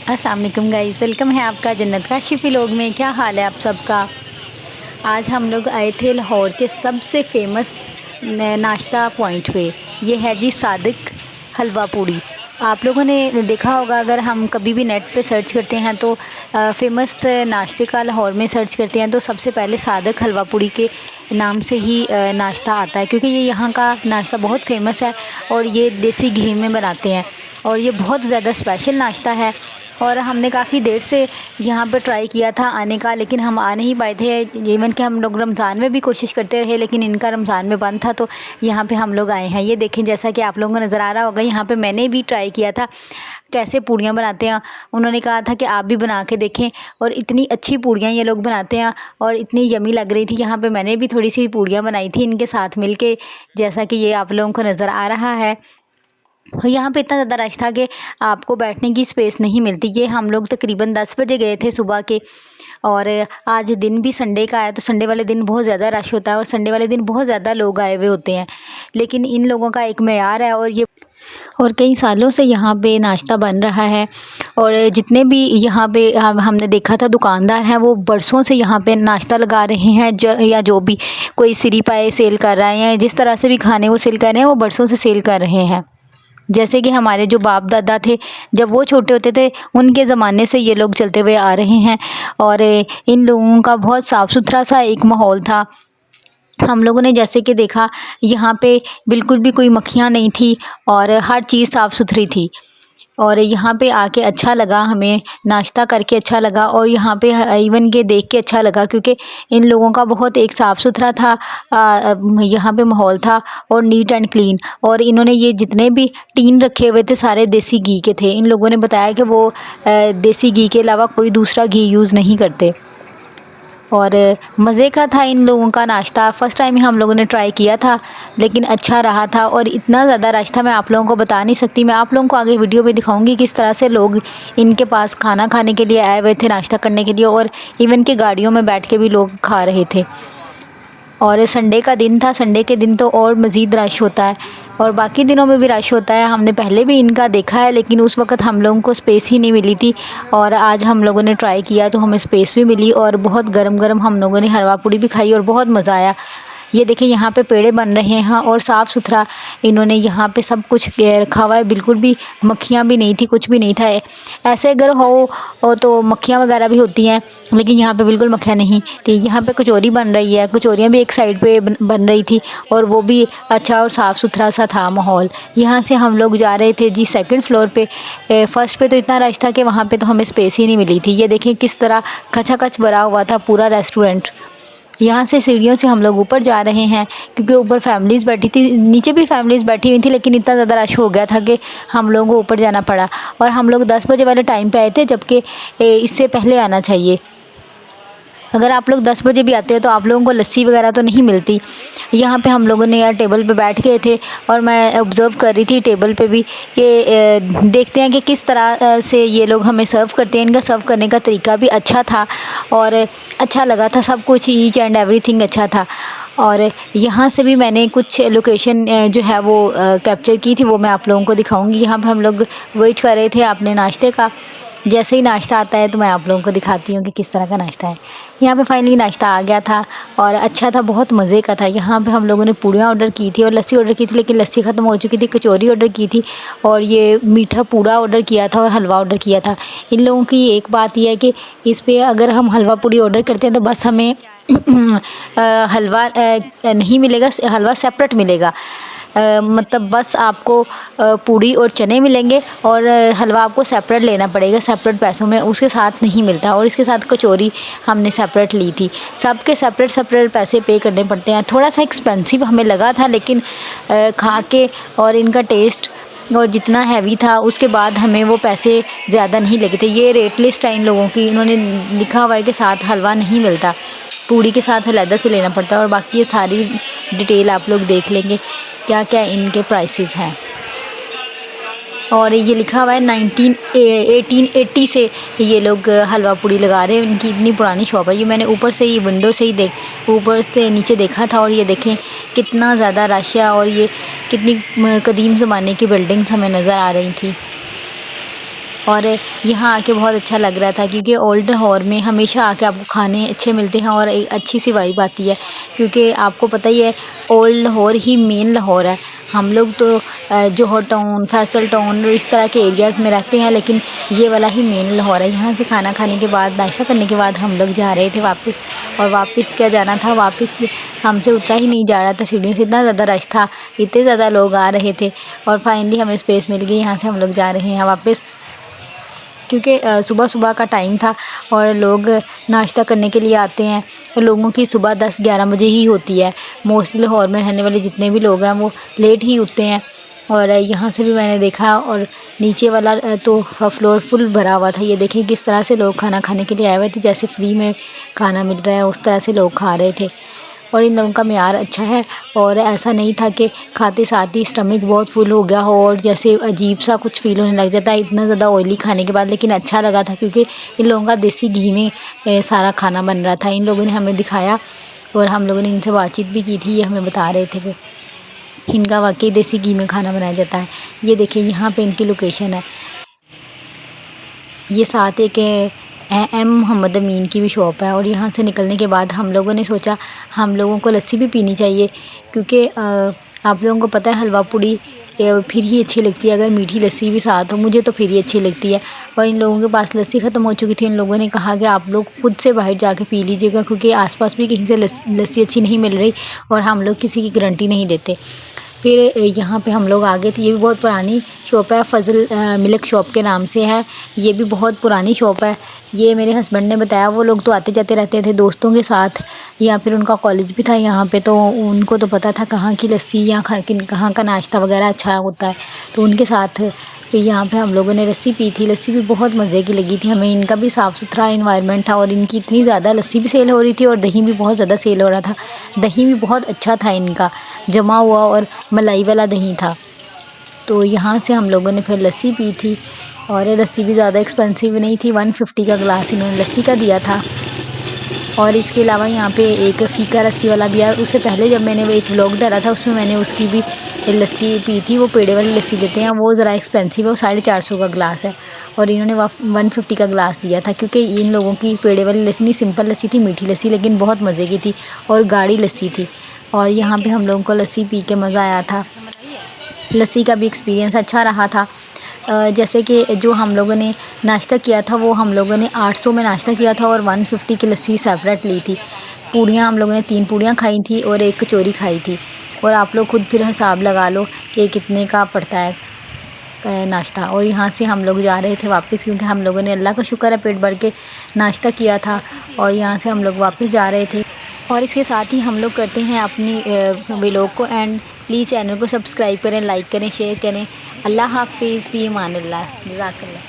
अस्सलाम वालेकुम guys, welcome है आपका जन्नत का शिफी लोग में। क्या हाल है आप सबका। आज हम लोग आए थे लाहौर के सबसे फेमस नाश्ता पॉइंट पे। ये है जी सादिक हलवा पूड़ी। आप लोगों ने देखा होगा, अगर हम कभी भी नेट पे सर्च करते हैं तो फेमस नाश्ते का लाहौर में सर्च करते हैं तो सबसे पहले सादिक हलवा पूड़ी के नाम से ही नाश्ता आता है, क्योंकि ये यहाँ का नाश्ता बहुत फेमस है और ये देसी घी में बनाते हैं और ये बहुत ज़्यादा स्पेशल नाश्ता है। और हमने काफ़ी देर से यहाँ पर ट्राई किया था आने का, लेकिन हम आ नहीं पाए थे। इवन कि हम लोग रमज़ान में भी कोशिश करते रहे, लेकिन इनका रमज़ान में बंद था, तो यहाँ पे हम लोग आए हैं। ये देखें, जैसा कि आप लोगों को नज़र आ रहा होगा, यहाँ पे मैंने भी ट्राई किया था कैसे पूड़ियाँ बनाते हैं। उन्होंने कहा था कि आप भी बना के देखें, और इतनी अच्छी पूड़ियाँ ये लोग बनाते हैं और इतनी यमी लग रही थी। यहाँ पर मैंने भी थोड़ी सी पूड़ियाँ बनाई थी इनके साथ मिल के, जैसा कि ये आप लोगों को नज़र आ रहा है। यहाँ पे इतना ज़्यादा रश था कि आपको बैठने की स्पेस नहीं मिलती। ये हम लोग तकरीबन 10 बजे गए थे सुबह के, और आज दिन भी संडे का है, तो संडे वाले दिन बहुत ज़्यादा रश होता है और संडे वाले दिन बहुत ज़्यादा लोग आए हुए होते हैं। लेकिन इन लोगों का एक मेयार है और कई सालों से यहाँ पे नाश्ता बन रहा है। और जितने भी यहाँ पे हमने देखा था दुकानदार हैं, वो बरसों से यहाँ पे नाश्ता लगा रहे हैं। या जो भी कोई सिरी पाए सेल कर रहा है या जिस तरह से भी खाने वो सेल कर रहे हैं, वो बरसों से सेल कर रहे हैं। जैसे कि हमारे जो बाप दादा थे, जब वो छोटे होते थे, उनके ज़माने से ये लोग चलते हुए आ रहे हैं। और इन लोगों का बहुत साफ़ सुथरा सा एक माहौल था। हम लोगों ने जैसे कि देखा, यहाँ पे बिल्कुल भी कोई मक्खियाँ नहीं थी और हर चीज़ साफ़ सुथरी थी। और यहाँ पे आके अच्छा लगा, हमें नाश्ता करके अच्छा लगा, और यहाँ पे इवन के देख के अच्छा लगा, क्योंकि इन लोगों का बहुत एक साफ़ सुथरा था यहाँ पे माहौल था, और नीट एंड क्लीन। और इन्होंने ये जितने भी टीन रखे हुए थे सारे देसी घी के थे। इन लोगों ने बताया कि वो देसी घी के अलावा कोई दूसरा घी यूज़ नहीं करते। और मज़े का था इन लोगों का नाश्ता। फ़र्स्ट टाइम ही हम लोगों ने ट्राई किया था, लेकिन अच्छा रहा था। और इतना ज़्यादा रश था, मैं आप लोगों को बता नहीं सकती। मैं आप लोगों को आगे वीडियो में दिखाऊंगी किस तरह से लोग इनके पास खाना खाने के लिए आए हुए थे, नाश्ता करने के लिए, और इवन के गाड़ियों में बैठ के भी लोग खा रहे थे। और संडे का दिन था, संडे के दिन तो और मज़ीद रश होता है, और बाकी दिनों में भी रश होता है। हमने पहले भी इनका देखा है, लेकिन उस वक्त हम लोगों को स्पेस ही नहीं मिली थी। और आज हम लोगों ने ट्राई किया तो हमें स्पेस भी मिली, और बहुत गरम गरम हम लोगों ने हलवा पूड़ी भी खाई और बहुत मज़ा आया। ये देखिए, यहाँ पे पेड़े बन रहे हैं और साफ़ सुथरा इन्होंने यहाँ पे सब कुछ रखा हुआ है। बिल्कुल भी मक्खियाँ भी नहीं थी, कुछ भी नहीं था। ऐसे अगर हो तो मक्खियाँ वगैरह भी होती हैं, लेकिन यहाँ पे बिल्कुल मक्खियाँ नहीं थी। यहाँ पे कचौरी बन रही है, कचौरियाँ भी एक साइड पे बन रही थी, और वो भी अच्छा और साफ़ सुथरा सा था माहौल। यहाँ से हम लोग जा रहे थे जी सेकंड फ्लोर पे। फर्स्ट पे तो इतना रश था कि वहाँ पे तो हमें स्पेस ही नहीं मिली थी। ये देखें किस तरह खचाखच भरा हुआ था पूरा रेस्टोरेंट। यहाँ से सीढ़ियों से हम लोग ऊपर जा रहे हैं, क्योंकि ऊपर फैमिलीज़ बैठी थी, नीचे भी फैमिलीज़ बैठी हुई थी, लेकिन इतना ज़्यादा रश हो गया था कि हम लोगों को ऊपर जाना पड़ा। और हम लोग 10 बजे वाले टाइम पे आए थे, जबकि इससे पहले आना चाहिए। अगर आप लोग 10 बजे भी आते हो तो आप लोगों को लस्सी वगैरह तो नहीं मिलती। यहाँ पे हम लोगों ने यार टेबल पे बैठ गए थे, और मैं ऑब्ज़र्व कर रही थी टेबल पे भी कि देखते हैं कि किस तरह से ये लोग हमें सर्व करते हैं। इनका सर्व करने का तरीका भी अच्छा था और अच्छा लगा था, सब कुछ ईच एंड एवरीथिंग अच्छा था। और यहाँ से भी मैंने कुछ लोकेशन जो है वो कैप्चर की थी, वो मैं आप लोगों को दिखाऊंगी। यहाँ पे हम लोग वेट कर रहे थे अपने नाश्ते का। जैसे ही नाश्ता आता है तो मैं आप लोगों को दिखाती हूँ कि किस तरह का नाश्ता है। यहाँ पे फाइनली नाश्ता आ गया था और अच्छा था, बहुत मज़े का था। यहाँ पे हम लोगों ने पूड़ियाँ ऑर्डर की थी और लस्सी ऑर्डर की थी, लेकिन लस्सी ख़त्म हो चुकी थी। कचौरी ऑर्डर की थी और ये मीठा पूड़ा ऑर्डर किया था और हलवा ऑर्डर किया था। इन लोगों की एक बात यह है कि इस पर अगर हम हलवा पूड़ी ऑर्डर करते हैं तो बस हमें हलवा नहीं मिलेगा, हलवा सेपरेट मिलेगा। मतलब बस आपको पूड़ी और चने मिलेंगे, और हलवा आपको सेपरेट लेना पड़ेगा, सेपरेट पैसों में, उसके साथ नहीं मिलता। और इसके साथ कचौरी हमने सेपरेट ली थी। सबके सेपरेट सेपरेट पैसे पे करने पड़ते हैं। थोड़ा सा एक्सपेंसिव हमें लगा था, लेकिन खा के और इनका टेस्ट और जितना हैवी था उसके बाद हमें वो पैसे ज़्यादा नहीं लगे थे। ये रेट लिस्ट है इन लोगों की, इन्होंने लिखा हुआ है कि साथ हलवा नहीं मिलता, पूड़ी के साथ अलग से लेना पड़ता है। और बाकी ये सारी डिटेल आप लोग देख लेंगे क्या क्या इनके प्राइसेस हैं। और ये लिखा हुआ है 1880 से ये लोग हलवा पूड़ी लगा रहे हैं। इनकी इतनी पुरानी शॉप है। ये मैंने ऊपर से ही विंडो से ही ऊपर से नीचे देखा था, और ये देखें कितना ज़्यादा रश है, और ये कितनी कदीम ज़माने की बिल्डिंग्स हमें नज़र आ रही थी। और यहाँ आके बहुत अच्छा लग रहा था, क्योंकि ओल्ड लाहौर में हमेशा आके आपको खाने अच्छे मिलते हैं और एक अच्छी सी वाइब आती है, क्योंकि आपको पता ही है ओल्ड लाहौर ही मेन लाहौर है। हम लोग तो जौहर टाउन, फैसल टाउन और इस तरह के एरियाज़ में रहते हैं, लेकिन ये वाला ही मेन लाहौर है। यहाँ से खाना खाने के बाद, नाश्ता करने के बाद हम लोग जा रहे थे वापस। और वापस क्या जाना था, वापस हमसे उतरा ही नहीं जा रहा था सीढ़ियों से, इतना ज़्यादा रश था, इतने ज़्यादा लोग आ रहे थे। और फाइनली हमें स्पेस मिल गई, यहाँ से हम लोग जा रहे हैं वापस, क्योंकि सुबह सुबह का टाइम था और लोग नाश्ता करने के लिए आते हैं। लोगों की सुबह 10-11 बजे ही होती है। मोस्टली लाहौर में रहने वाले जितने भी लोग हैं वो लेट ही उठते हैं। और यहाँ से भी मैंने देखा, और नीचे वाला तो फ्लोर फुल भरा हुआ था। ये देखें किस तरह से लोग खाना खाने के लिए आए हुए थे, जैसे फ्री में खाना मिल रहा है उस तरह से लोग खा रहे थे। और इन लोगों का म्यार अच्छा है, और ऐसा नहीं था कि खाते साथ ही स्टमक बहुत फुल हो गया हो और जैसे अजीब सा कुछ फ़ील होने लग जाता है इतना ज़्यादा ऑयली खाने के बाद। लेकिन अच्छा लगा था, क्योंकि इन लोगों का देसी घी में सारा खाना बन रहा था। इन लोगों ने हमें दिखाया और हम लोगों ने इनसे बातचीत भी की थी। ये हमें बता रहे थे कि इनका वाकई देसी घी में खाना बनाया जाता है। ये देखिए यहाँ पे इनकी लोकेशन है। ये साथ एक एम मोहम्मद अमीन की भी शॉप है। और यहाँ से निकलने के बाद हम लोगों ने सोचा हम लोगों को लस्सी भी पीनी चाहिए, क्योंकि आप लोगों को पता है हलवा पूड़ी फिर ही अच्छी लगती है अगर मीठी लस्सी भी साथ हो। मुझे तो फिर ही अच्छी लगती है। और इन लोगों के पास लस्सी ख़त्म हो चुकी थी। इन लोगों ने कहा कि आप लोग खुद से बाहर जाके पी लीजिएगा, क्योंकि आसपास भी कहीं से लस्सी अच्छी नहीं मिल रही और हम लोग किसी की गारंटी नहीं देते। फिर यहाँ पे हम लोग आ गए थे। ये भी बहुत पुरानी शॉप है, फ़ज़ल मिल्क शॉप के नाम से है। ये भी बहुत पुरानी शॉप है। ये मेरे हस्बैंड ने बताया, वो लोग तो आते जाते रहते थे दोस्तों के साथ, या फिर उनका कॉलेज भी था यहाँ पे, तो उनको तो पता था कहाँ की लस्सी या कहाँ का नाश्ता वगैरह अच्छा होता है, तो उनके साथ तो यहाँ पे हम लोगों ने लस्सी पी थी। लस्सी भी बहुत मज़े की लगी थी हमें। इनका भी साफ़ सुथरा इन्वायरमेंट था और इनकी इतनी ज़्यादा लस्सी भी सेल हो रही थी और दही भी बहुत ज़्यादा सेल हो रहा था। दही भी बहुत अच्छा था इनका, जमा हुआ और मलाई वाला दही था। तो यहाँ से हम लोगों ने फिर लस्सी पी थी, और लस्सी भी ज़्यादा एक्सपेंसिव नहीं थी। 150 का गिलास इन्होंने लस्सी का दिया था। और इसके अलावा यहाँ पे एक फ़ीका लस्सी वाला भी है। उससे पहले जब मैंने वो एक व्लॉग डाला था उसमें मैंने उसकी भी लस्सी पी थी। वो पेड़े वाली लस्सी देते हैं, वो ज़रा एक्सपेंसिव है, वो 450 का गिलास है। और इन्होंने 150 का गिलास दिया था, क्योंकि इन लोगों की पेड़े वाली लस्सी नहीं, सिंपल लस्सी थी, मीठी लस्सी, लेकिन बहुत मज़े की थी और गाढ़ी लस्सी थी। और यहाँ पर हम लोगों को लस्सी पी के मज़ा आया था। लस्सी का भी एक्सपीरियंस अच्छा रहा था। जैसे कि जो हम लोगों ने नाश्ता किया था वो हम लोगों ने 800 में नाश्ता किया था और 150 की लस्सी सेपरेट ली थी। पूड़ियाँ हम लोगों ने 3 पूड़ियाँ खाई थी और 1 कचौरी खाई थी। और आप लोग खुद फिर हिसाब लगा लो कि कितने का पड़ता है नाश्ता। और यहाँ से हम लोग जा रहे थे वापस, क्योंकि हम लोगों ने अल्लाह का शुक्र है पेट भर के नाश्ता किया था। और यहाँ से हम लोग वापस जा रहे थे। और इसके साथ ही हम लोग करते हैं अपनी व्लॉग को एंड। प्लीज़ चैनल को सब्सक्राइब करें, लाइक करें, शेयर करें। अल्लाह हाफिज़, फ़ी अमान अल्लाह, जज़ाकल्लाह।